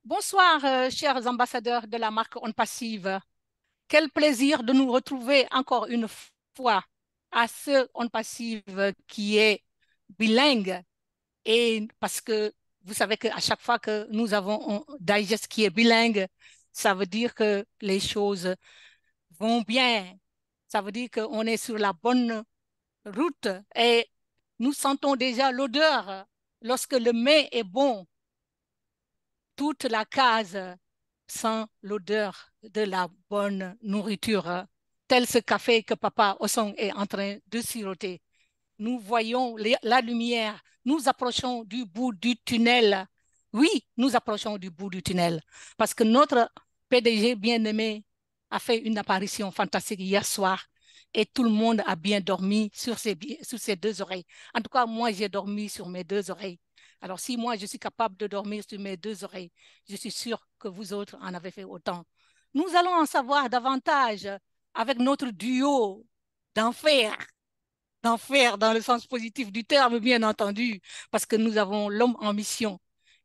Bonsoir, chers ambassadeurs de la marque On Passive. Quel plaisir de nous retrouver encore une fois à ce On Passive qui est bilingue. Et parce que vous savez qu'à chaque fois que nous avons un digest qui est bilingue, ça veut dire que les choses vont bien. Ça veut dire qu'on est sur la bonne route et nous sentons déjà l'odeur. Lorsque le mets est bon, toute la case sent l'odeur de la bonne nourriture, tel ce café que Papa Osson est en train de siroter. Nous voyons la lumière, nous approchons du bout du tunnel. Oui, nous approchons du bout du tunnel parce que notre PDG bien-aimé a fait une apparition fantastique hier soir et tout le monde a bien dormi sur ses deux oreilles. En tout cas, moi, j'ai dormi sur mes deux oreilles. Alors, si moi, je suis capable de dormir sur mes deux oreilles, je suis sûr que vous autres en avez fait autant. Nous allons en savoir davantage avec notre duo d'enfer, d'enfer dans le sens positif du terme, bien entendu, parce que nous avons l'homme en mission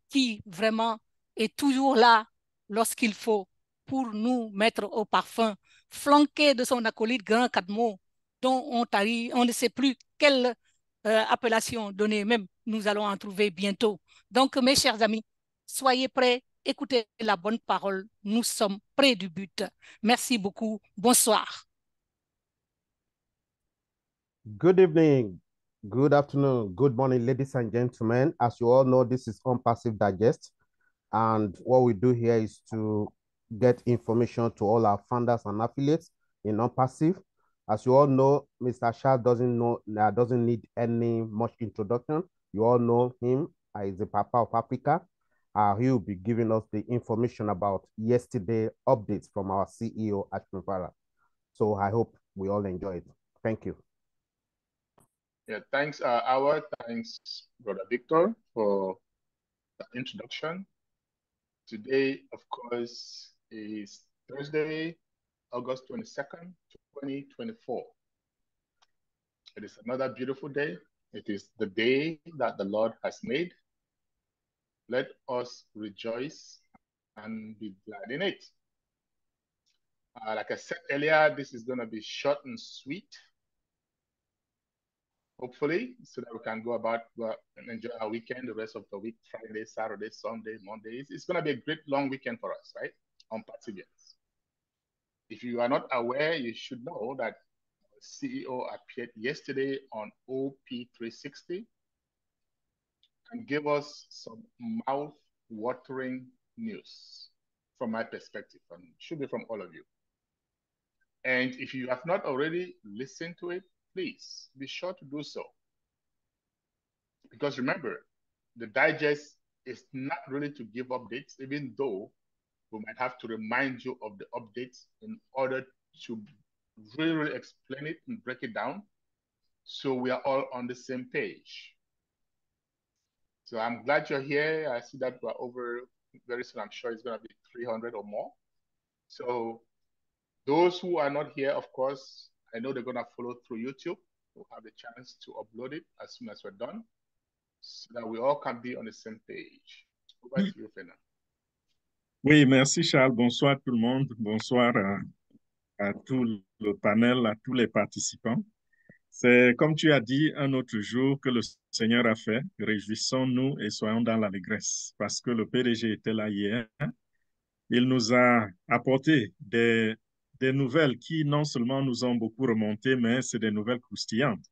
qui vraiment est toujours là lorsqu'il faut pour nous mettre au parfum, flanqué de son acolyte Grand Cadmo, dont on ne sait plus quelle appellation donner, même nous allons en trouver bientôt. Donc, mes chers amis, soyez prêts, écoutez la bonne parole, nous sommes près du but. Merci beaucoup, bonsoir. Good evening, good afternoon, good morning, ladies and gentlemen. As you all know, this is Unpassive Digest. And what we do here is to get information to all our founders and affiliates in Unpassive. As you all know, Mr. Shah doesn't need any much introduction. You all know him as the Papa of Africa. He will be giving us the information about yesterday updates from our CEO, Ashton Farah. So I hope we all enjoy it. Thank you. Yeah, thanks, Howard. Thanks, Brother Victor, for the introduction. Today, of course, is Thursday, August 22nd, 2024. It is another beautiful day. It is the day that the Lord has made. Let us rejoice and be glad in it. Like I said earlier, this is going to be short and sweet, hopefully, so that we can go and enjoy our weekend, the rest of the week, Friday, Saturday, Sunday, Monday. It's going to be a great long weekend for us, right? On Perseverance. If you are not aware, you should know that our CEO appeared yesterday on OP360 and gave us some mouth-watering news from my perspective, and should be from all of you. And if you have not already listened to it, please be sure to do so. Because remember, the digest is not really to give updates, even though we might have to remind you of the updates in order to really explain it and break it down so we are all on the same page. So I'm glad you're here. I see that we're over very soon. I'm sure it's going to be 300 or more. So those who are not here, of course, I know they're going to follow through YouTube. We'll have the chance to upload it as soon as we're done so that we all can be on the same page. Over to you, Fernand. Oui, merci Charles. Bonsoir tout le monde. Bonsoir à tout le panel, à tous les participants. C'est, comme tu as dit, un autre jour que le Seigneur a fait. Réjouissons-nous et soyons dans l'allégresse parce que le PDG était là hier. Il nous a apporté des nouvelles qui non seulement nous ont beaucoup remonté, mais c'est des nouvelles croustillantes.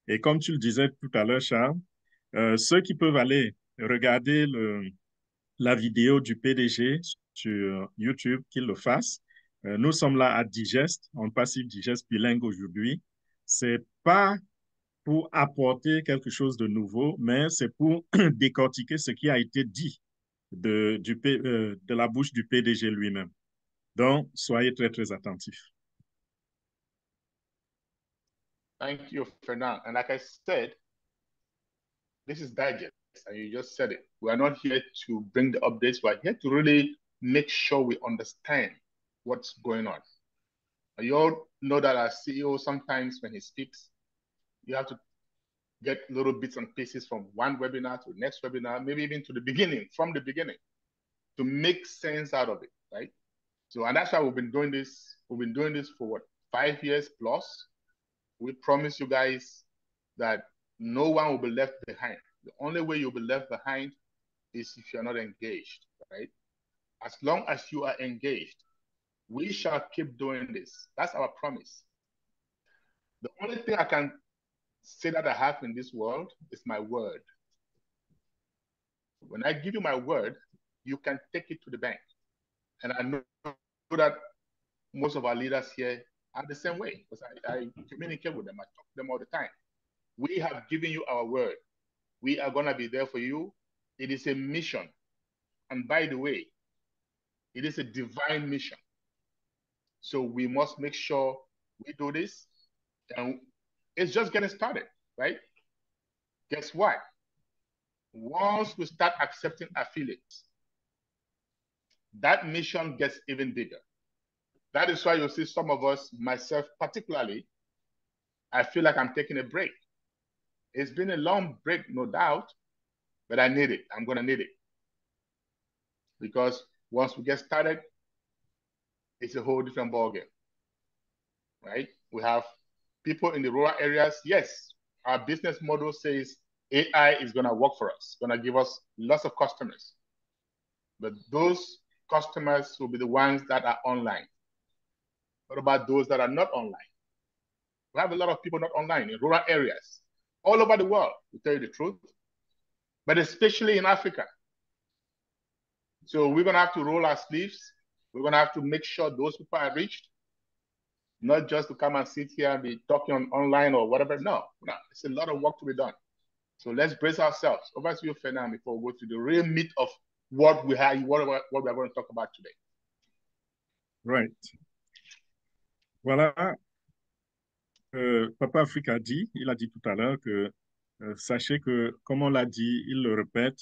Et comme tu le disais tout à l'heure, Charles, ceux qui peuvent aller regarder la vidéo du PDG sur YouTube, qu'ils le fassent. Nous sommes là à Digest, on passive Digest bilingue aujourd'hui. C'est pas pour apporter quelque chose de nouveau, mais c'est pour décortiquer ce qui a été dit de la bouche du PDG lui-même. Donc, soyez très, très attentifs. Thank you, Fernand. And like I said, this is Digest, and you just said it. We are not here to bring the updates. We are here to really make sure we understand what's going on. You all know that our CEO, sometimes when he speaks, you have to get little bits and pieces from one webinar to the next webinar, maybe even to the beginning, from the beginning. to make sense out of it, right? So, and that's why we've been doing this. We've been doing this for what, 5 years plus. We promise you guys that no one will be left behind. The only way you'll be left behind is if you're not engaged, right? As long as you are engaged, we shall keep doing this. That's our promise. The only thing I can say that I have in this world is my word. When I give you my word, you can take it to the bank. And I know that most of our leaders here are the same way, because I communicate with them. I talk to them all the time. We have given you our word. We are going to be there for you. It is a mission. And by the way, it is a divine mission. So we must make sure we do this. And it's just getting started, right? Guess what? Once we start accepting affiliates, that mission gets even bigger. That is why you see some of us, myself particularly, I feel like I'm taking a break. It's been a long break, no doubt, but I need it. I'm going to need it. Because once we get started, it's a whole different ballgame, right? We have people in the rural areas. Yes, our business model says AI is going to work for us, going to give us lots of customers. But those customers will be the ones that are online. What about those that are not online? We have a lot of people not online in rural areas, all over the world, to tell you the truth, but especially in Africa. So we're going to have to roll our sleeves. We're going to have to make sure those people are reached, not just to come and sit here and be talking online or whatever. No, it's a lot of work to be done. So let's brace ourselves. Over to you, Fernand, before we go to the real meat of what we are going to talk about today. Right. Voilà. Papa Afrique il a dit tout à l'heure que sachez que, comme on l'a dit, il le répète,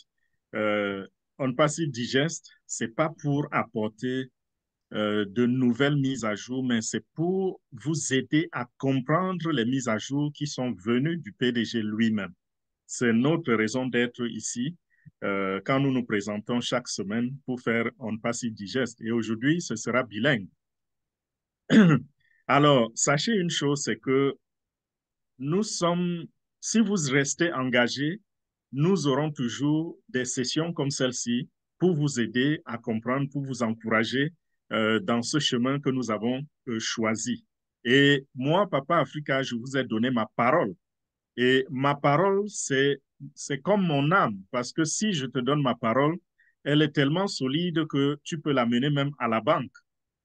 On Passive Digest, c'est pas pour apporter de nouvelles mises à jour, mais c'est pour vous aider à comprendre les mises à jour qui sont venues du PDG lui-même. C'est notre raison d'être ici quand nous nous présentons chaque semaine pour faire On Passive Digest. Et aujourd'hui, ce sera bilingue. Alors, sachez une chose, c'est que si vous restez engagés, nous aurons toujours des sessions comme celle-ci pour vous aider à comprendre, pour vous encourager dans ce chemin que nous avons choisi. Et moi, Papa Africa, je vous ai donné ma parole. Et ma parole, c'est comme mon âme, parce que si je te donne ma parole, elle est tellement solide que tu peux l'amener même à la banque.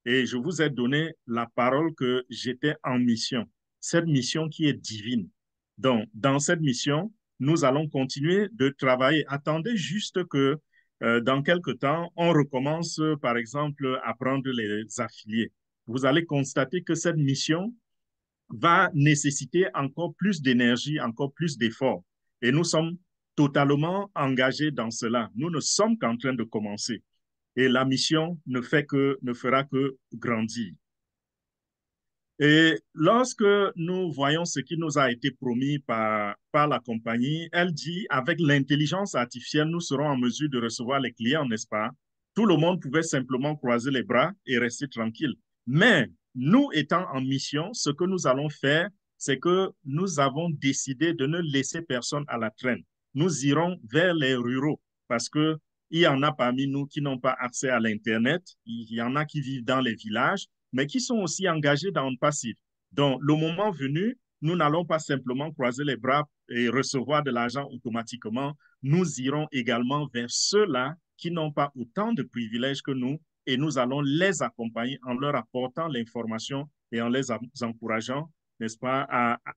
Et je vous ai donné la parole que j'étais en mission, cette mission qui est divine. Donc, dans cette mission, nous allons continuer de travailler. Attendez juste que dans quelques temps, on recommence, par exemple, à prendre les affiliés. Vous allez constater que cette mission va nécessiter encore plus d'énergie, encore plus d'efforts. Et nous sommes totalement engagés dans cela. Nous ne sommes qu'en train de commencer. Et la mission ne fera que grandir. Et lorsque nous voyons ce qui nous a été promis par la compagnie, elle dit, avec l'intelligence artificielle, nous serons en mesure de recevoir les clients, n'est-ce pas? Tout le monde pouvait simplement croiser les bras et rester tranquille. Mais nous étant en mission, ce que nous allons faire, c'est que nous avons décidé de ne laisser personne à la traîne. Nous irons vers les ruraux parce qu'il y en a parmi nous qui n'ont pas accès à l'Internet, il y en a qui vivent dans les villages, mais qui sont aussi engagés dans le passif. Donc, le moment venu, nous n'allons pas simplement croiser les bras et recevoir de l'argent automatiquement. Nous irons également vers ceux-là qui n'ont pas autant de privilèges que nous et nous allons les accompagner en leur apportant l'information et en les encourageant, n'est-ce pas,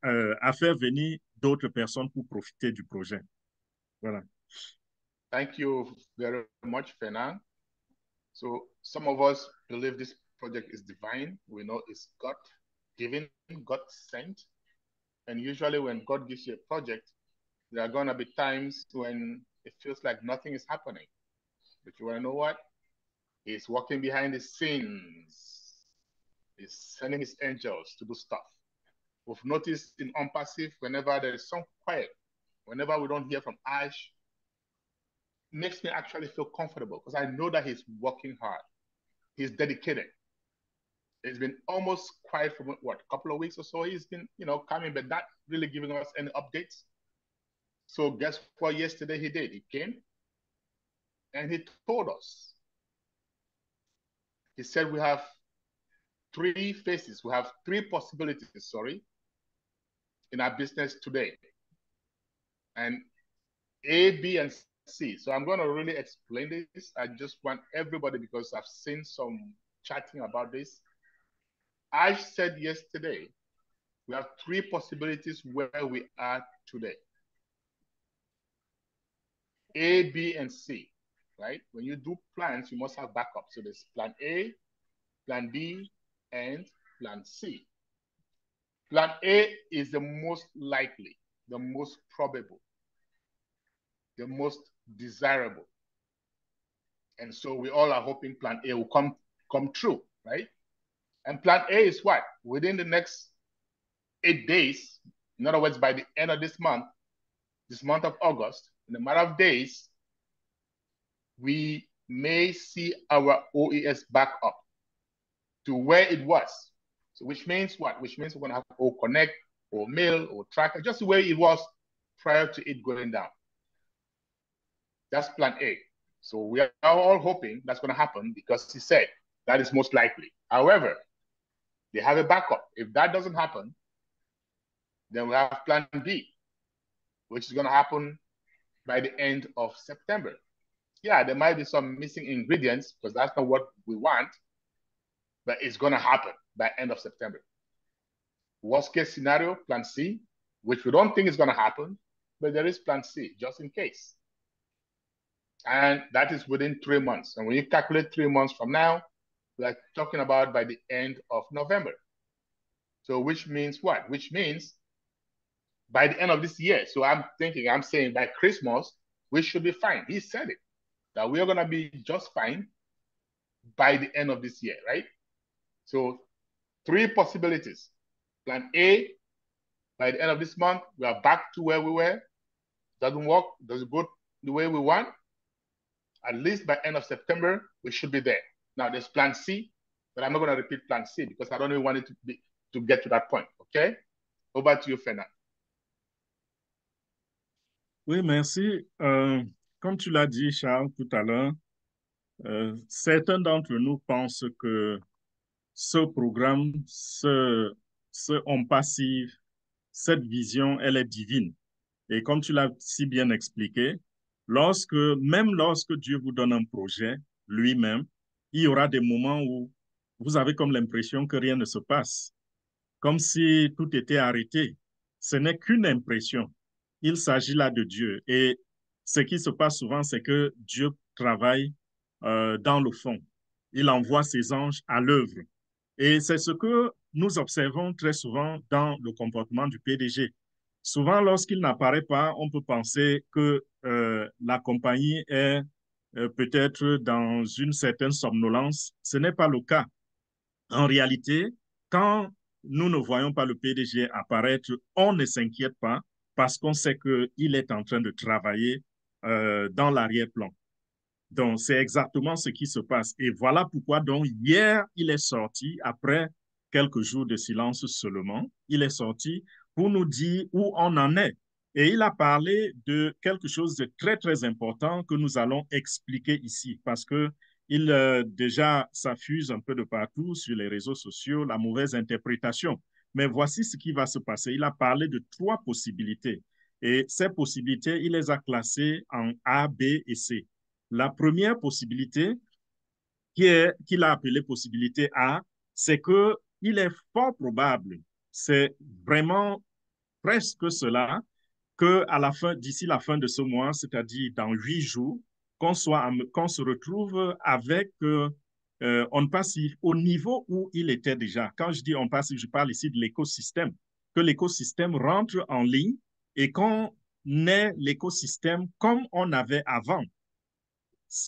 à faire venir d'autres personnes pour profiter du projet. Voilà. Thank you very much, Fernand. So some of us believe this project is divine. We know it's God-given, God-sent. And usually when God gives you a project, there are going to be times when it feels like nothing is happening. But you want to know what? He's working behind the scenes. He's sending his angels to do stuff. We've noticed in On Passive, whenever there is some quiet, whenever we don't hear from Ash, makes me actually feel comfortable because I know that he's working hard. He's dedicated. It's been almost quiet for what, a couple of weeks or so. He's been, coming, but not really giving us any updates. So guess what yesterday he did? He came and he told us. He said we have three phases. We have three possibilities, in our business today. And A, B, and C. So I'm going to really explain this. I just want everybody, because I've seen some chatting about this. I said yesterday, we have three possibilities where we are today. A, B, and C, right? When you do plans, you must have backup. So there's plan A, plan B, and plan C. Plan A is the most likely, the most probable, the most desirable. And so we all are hoping plan A will come true, right? And plan A is what? Within the next 8 days, in other words, by the end of this month of August, in a matter of days, we may see our OES back up to where it was. So which means what? Which means we're going to have O Connect, or Mail, or Tracker, just the way it was prior to it going down. That's plan A. So we are all hoping that's going to happen because he said that is most likely. However, they have a backup. If that doesn't happen, then we have plan B, which is going to happen by the end of September. Yeah, there might be some missing ingredients because that's not what we want, but it's going to happen by end of September. Worst case scenario, plan C, which we don't think is going to happen, but there is plan C just in case. And that is within 3 months. And when you calculate 3 months from now, we're talking about by the end of November. So which means what? Which means by the end of this year. So I'm saying by Christmas, we should be fine. He said it, that we are going to be just fine by the end of this year, right? So 3 possibilities. Plan A, by the end of this month, we are back to where we were. Doesn't work, doesn't go the way we want. At least by end of September, we should be there. Now there's plan C, but I'm not going to repeat plan C because I don't even want it to get to that point, okay? Over to you, Fernand. Oui, merci. Comme tu l'as dit, Charles, tout à l'heure, certains d'entre nous pensent que ce programme, ce Home Passive, cette vision, elle est divine. Et comme tu l'as si bien expliqué, même lorsque Dieu vous donne un projet lui-même, il y aura des moments où vous avez comme l'impression que rien ne se passe, comme si tout était arrêté. Ce n'est qu'une impression. Il s'agit là de Dieu. Et ce qui se passe souvent, c'est que Dieu travaille dans le fond. Il envoie ses anges à l'œuvre. Et c'est ce que nous observons très souvent dans le comportement du PDG. Souvent, lorsqu'il n'apparaît pas, on peut penser que la compagnie est peut-être dans une certaine somnolence. Ce n'est pas le cas. En réalité, quand nous ne voyons pas le PDG apparaître, on ne s'inquiète pas parce qu'on sait qu'il est en train de travailler dans l'arrière-plan. Donc, c'est exactement ce qui se passe. Et voilà pourquoi, donc, hier, il est sorti, après quelques jours de silence seulement, il est sorti pour nous dire où on en est. Et il a parlé de quelque chose de très, très important que nous allons expliquer ici parce que déjà s'affuse un peu de partout sur les réseaux sociaux, la mauvaise interprétation. Mais voici ce qui va se passer. Il a parlé de 3 possibilités. Et ces possibilités, il les a classées en A, B et C. La première possibilité, qu'il a appelée possibilité A, c'est qu'il est fort probable, c'est vraiment presque cela, d'ici la fin de ce mois, c'est-à-dire dans 8 jours, qu'on se retrouve avec On Passive au niveau où il était déjà. Quand je dis On Passive, je parle ici de l'écosystème, que l'écosystème rentre en ligne et qu'on ait l'écosystème comme on avait avant.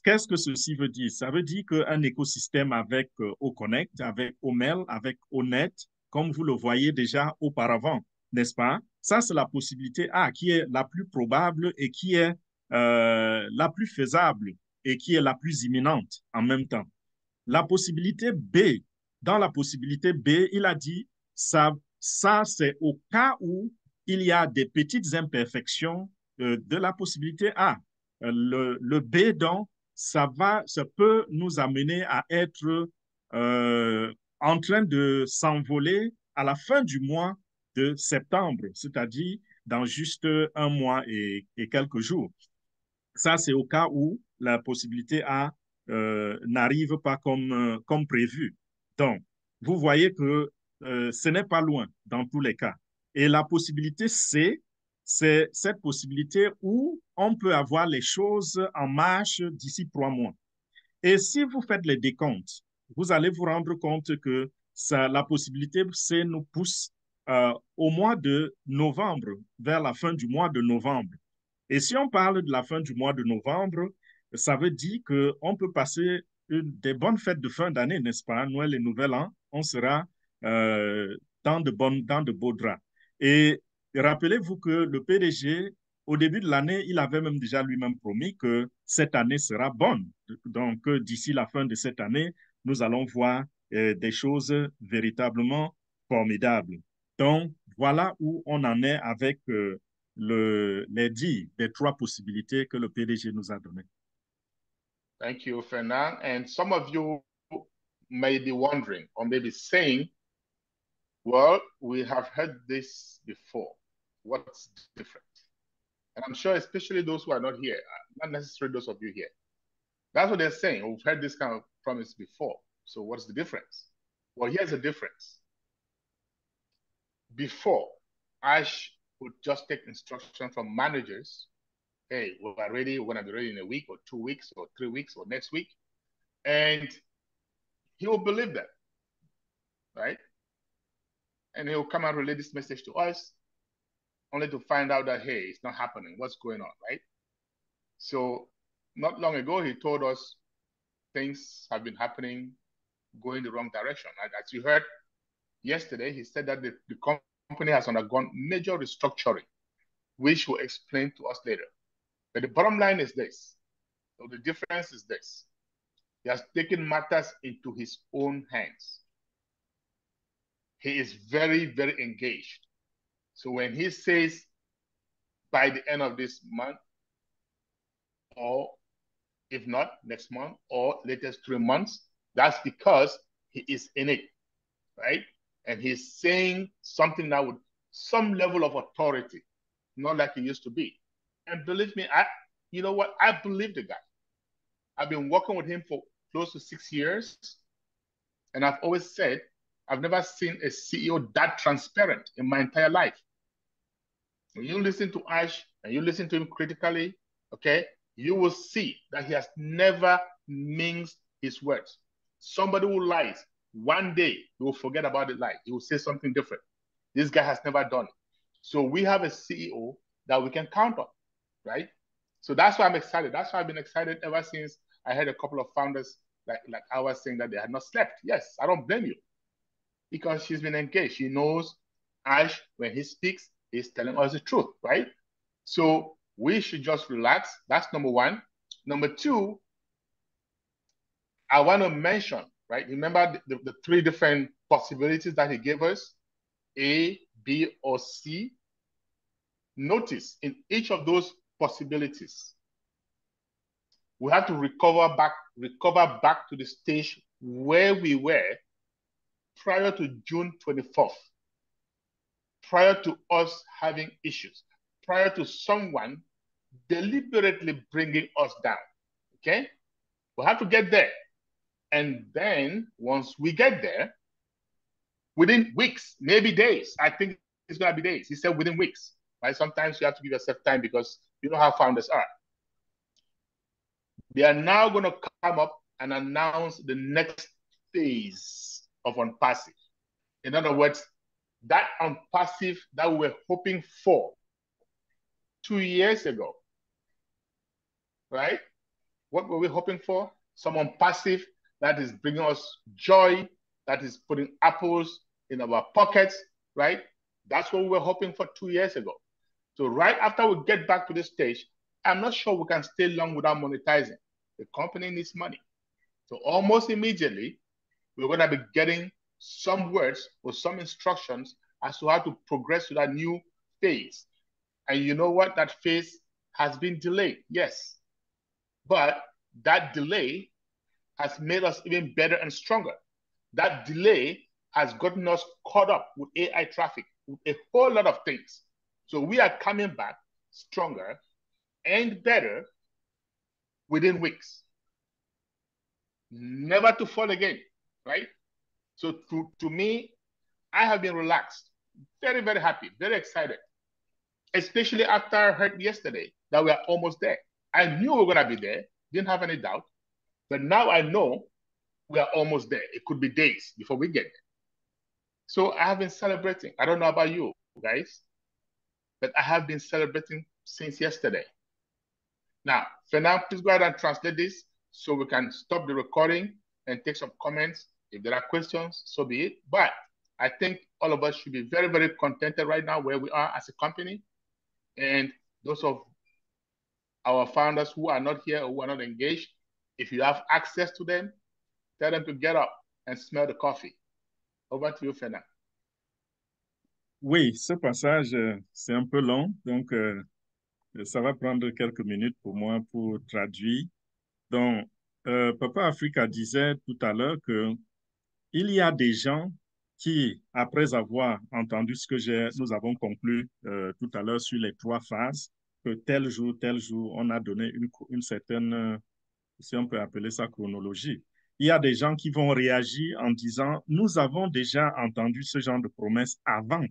Qu'est-ce que ceci veut dire? Ça veut dire qu'un écosystème avec OConnect, avec OMail, avec ONet, comme vous le voyez déjà auparavant, n'est-ce pas? Ça, c'est la possibilité A qui est la plus probable et qui est la plus faisable et qui est la plus imminente en même temps. La possibilité B, dans la possibilité B, il a dit ça c'est au cas où il y a des petites imperfections de la possibilité A. Le B, donc, ça peut nous amener à être en train de s'envoler à la fin du mois de septembre, c'est-à-dire dans juste un mois et quelques jours. Ça, c'est au cas où la possibilité A n'arrive pas comme prévu. Donc, vous voyez que ce n'est pas loin dans tous les cas. Et la possibilité C, c'est cette possibilité où on peut avoir les choses en marche d'ici 3 mois. Et si vous faites les décomptes, vous allez vous rendre compte que la possibilité C nous pousse au mois de novembre, vers la fin du mois de novembre. Et si on parle de la fin du mois de novembre, ça veut dire qu'on peut passer des bonnes fêtes de fin d'année, n'est-ce pas? Noël et Nouvel An, on sera dans de beaux draps. Et rappelez-vous que le PDG, au début de l'année, il avait même déjà lui-même promis que cette année sera bonne. Donc, d'ici la fin de cette année, nous allons voir des choses véritablement formidables. Donc, voilà où on en est avec les 10 des 3 possibilités que le PDG nous a données. Thank you, Fernand. And some of you may be wondering or maybe saying, well, we have heard this before. What's different? And I'm sure especially those who are not here, not necessarily those of you here. That's what they're saying. We've heard this kind of promise before. So what's the difference? Well, here's the difference. Before, Ash would just take instruction from managers. Hey, we're ready. We're going to be ready in a week or 2 weeks or 3 weeks or next week. And he will believe that, right? And he'll come and relay this message to us only to find out that, hey, it's not happening. What's going on, right? So not long ago, he told us things have been happening, going the wrong direction. As you heard yesterday, he said that the company has undergone major restructuring, which will explain to us later. But the bottom line is this. So the difference is this. He has taken matters into his own hands. He is very, very engaged. So when he says by the end of this month, or if not next month, or latest 3 months, that's because he is in it, right? And he's saying something now with some level of authority, not like he used to be. And believe me, you know what? I believe the guy. I've been working with him for close to 6 years. And I've always said, I've never seen a CEO that transparent in my entire life. When you listen to Ash and you listen to him critically, okay, you will see that he has never minced his words. Somebody who lies, one day he will forget about the lie. He will say something different. This guy has never done it. So we have a CEO that we can count on, right? So that's why I'm excited. That's why I've been excited ever since I heard a couple of founders like I was saying that they had not slept. Yes, I don't blame you. Because she's been engaged. She knows Ash, when he speaks, he's telling us the truth, right? So we should just relax. That's number one. Number two, I want to mention, right? Remember the 3 different possibilities that he gave us, A, B, or C. Notice in each of those possibilities, we have to recover back to the stage where we were prior to June 24th, prior to us having issues, prior to someone deliberately bringing us down, okay? We have to get there. And then once we get there, within weeks, maybe days, I think it's gonna be days. He said within weeks, right? Sometimes you have to give yourself time because you know how founders are. They are now gonna come up and announce the next phase of OnPassive. In other words, that OnPassive that we were hoping for 2 years ago, right? What were we hoping for? Some OnPassive that is bringing us joy, that is putting apples in our pockets, right? That's what we were hoping for 2 years ago. So right after we get back to this stage, I'm not sure we can stay long without monetizing. The company needs money. So almost immediately, we're going to be getting some words or some instructions as to how to progress to that new phase. And you know what? That phase has been delayed, yes. But that delay has made us even better and stronger. That delay has gotten us caught up with AI traffic, with a whole lot of things. So we are coming back stronger and better within weeks. Never to fall again, right? So to me, I have been relaxed, very, very happy, very excited, especially after I heard yesterday that we are almost there. I knew we were going to be there, didn't have any doubt, but now I know we are almost there. It could be days before we get there. So I have been celebrating. I don't know about you guys, but I have been celebrating since yesterday. Now, Fernand, please go ahead and translate this so we can stop the recording and take some comments. If there are questions, so be it. But I think all of us should be very, very contented right now where we are as a company. And those of our founders who are not here or who are not engaged, if you have access to them, tell them to get up and smell the coffee. Over to you, Fernand. Oui, ce passage, c'est un peu long, donc ça va prendre quelques minutes pour moi pour traduire. Donc, Papa Africa disait tout à l'heure que il y a des gens qui, après avoir entendu ce que nous avons conclu tout à l'heure sur les 3 phases, que tel jour, on a donné une certaine, si on peut appeler ça chronologie. Il y a des gens qui vont réagir en disant, nous avons déjà entendu ce genre de promesses avant.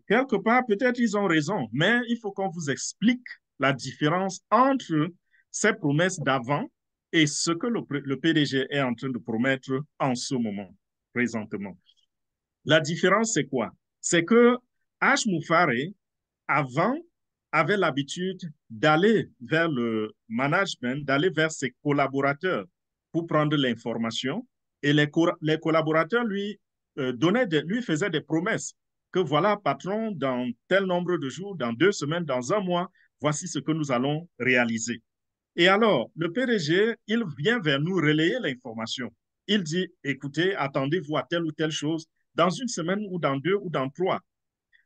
Quelque part, peut-être ils ont raison, mais il faut qu'on vous explique la différence entre ces promesses d'avant et ce que le PDG est en train de promettre en ce moment, présentement. La différence, c'est quoi? C'est que H. Moufare, avant, avait l'habitude d'aller vers le management, d'aller vers ses collaborateurs pour prendre l'information, et les collaborateurs lui faisaient des promesses que voilà, patron, dans tel nombre de jours, dans 2 semaines, dans un mois, voici ce que nous allons réaliser. Et alors, le PDG, il vient vers nous relayer l'information. Il dit, écoutez, attendez-vous à telle ou telle chose dans 1 semaine ou dans 2 ou dans 3.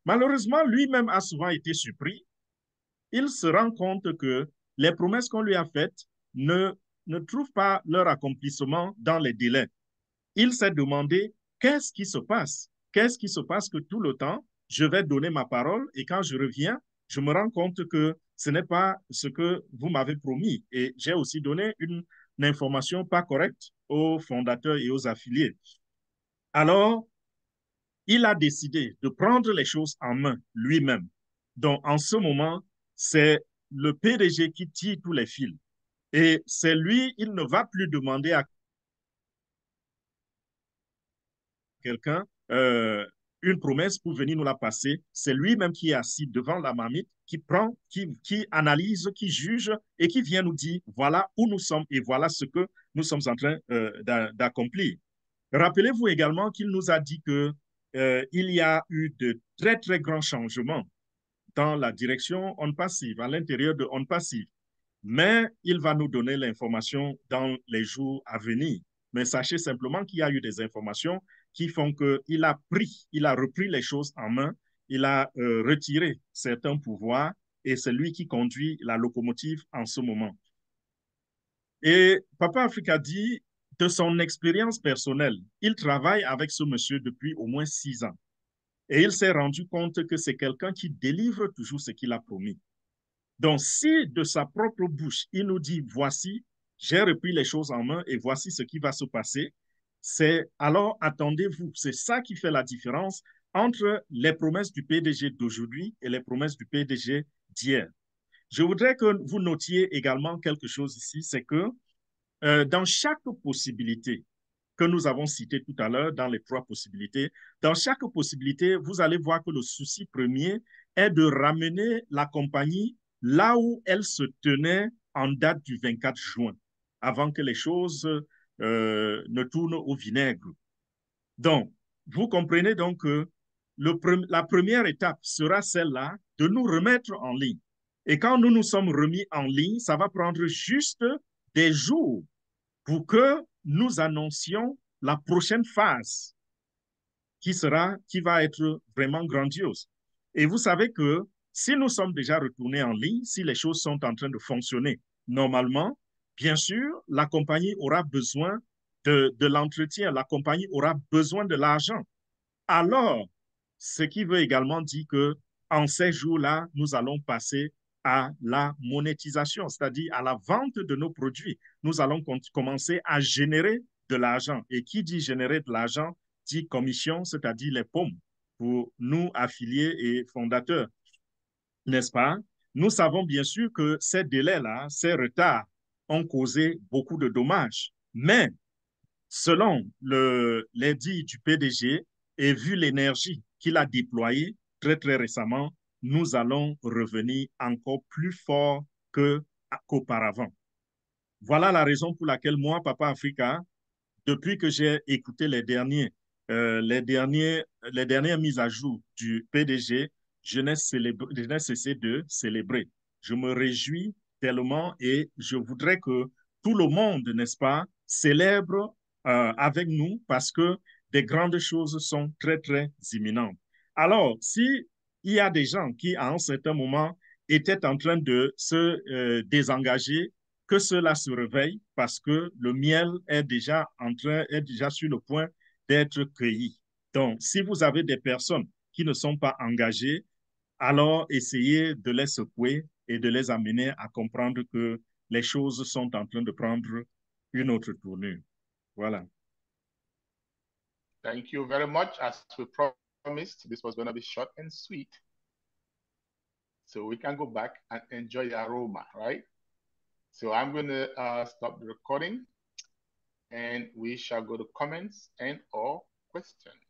Malheureusement, lui-même a souvent été surpris. Il se rend compte que les promesses qu'on lui a faites ne trouvent pas leur accomplissement dans les délais. Il s'est demandé, qu'est-ce qui se passe? Qu'est-ce qui se passe que tout le temps, je vais donner ma parole et quand je reviens, je me rends compte que ce n'est pas ce que vous m'avez promis. Et j'ai aussi donné une information pas correcte aux fondateurs et aux affiliés. Alors, il a décidé de prendre les choses en main lui-même. Donc, en ce moment, c'est le PDG qui tire tous les fils. Et c'est lui, il ne va plus demander à quelqu'un une promesse pour venir nous la passer. C'est lui-même qui est assis devant la marmite, qui prend, qui analyse, qui juge et qui vient nous dire voilà où nous sommes et voilà ce que nous sommes en train d'accomplir. Rappelez-vous également qu'il nous a dit que il y a eu de très, très grands changements dans la direction On Passive, à l'intérieur de On Passive. Mais il va nous donner l'information dans les jours à venir. Mais sachez simplement qu'il y a eu des informations qui font qu'il a repris les choses en main, il a retiré certains pouvoirs et c'est lui qui conduit la locomotive en ce moment. Et Papa Africa dit, de son expérience personnelle, il travaille avec ce monsieur depuis au moins 6 ans. Et il s'est rendu compte que c'est quelqu'un qui délivre toujours ce qu'il a promis. Donc, si de sa propre bouche, il nous dit, voici, j'ai repris les choses en main et voici ce qui va se passer, alors attendez-vous. C'est ça qui fait la différence entre les promesses du PDG d'aujourd'hui et les promesses du PDG d'hier. Je voudrais que vous notiez également quelque chose ici, c'est que dans chaque possibilité que nous avons citée tout à l'heure, dans les 3 possibilités, dans chaque possibilité, vous allez voir que le souci premier est de ramener la compagnie là où elle se tenait en date du 24 juin, avant que les choses ne tournent au vinaigre. Donc, vous comprenez donc que la première étape sera celle-là de nous remettre en ligne. Et quand nous nous sommes remis en ligne, ça va prendre juste des jours pour que nous annoncions la prochaine phase qui va être vraiment grandiose. Et vous savez que si nous sommes déjà retournés en ligne, si les choses sont en train de fonctionner normalement, bien sûr, la compagnie aura besoin de l'entretien, la compagnie aura besoin de l'argent. Alors, ce qui veut également dire que en ces jours-là, nous allons passer à la monétisation, c'est-à-dire à la vente de nos produits. Nous allons commencer à générer de l'argent. Et qui dit générer de l'argent dit commission, c'est-à-dire les pommes pour nous, affiliés et fondateurs, n'est-ce pas? Nous savons bien sûr que ces délais-là, ces retards ont causé beaucoup de dommages. Mais selon l'édit du PDG et vu l'énergie qu'il a déployée très, très récemment, nous allons revenir encore plus fort qu'auparavant. Voilà la raison pour laquelle moi, Papa Africa, depuis que j'ai écouté les dernières mises à jour du PDG, je n'ai cessé de célébrer. Je me réjouis tellement et je voudrais que tout le monde, n'est-ce pas, célèbre avec nous parce que des grandes choses sont très, très imminentes. Alors, si il y a des gens qui, à un certain moment, étaient en train de se désengager, que cela se réveille parce que le miel est déjà sur le point d'être cueilli. Donc, si vous avez des personnes qui ne sont pas engagées, alors essayez de les secouer et de les amener à comprendre que les choses sont en train de prendre une autre tournure. Voilà. Thank you very much. As we promised, this was going to be short and sweet. So we can go back and enjoy the aroma, right? So I'm going to stop the recording and we shall go to comments and or questions.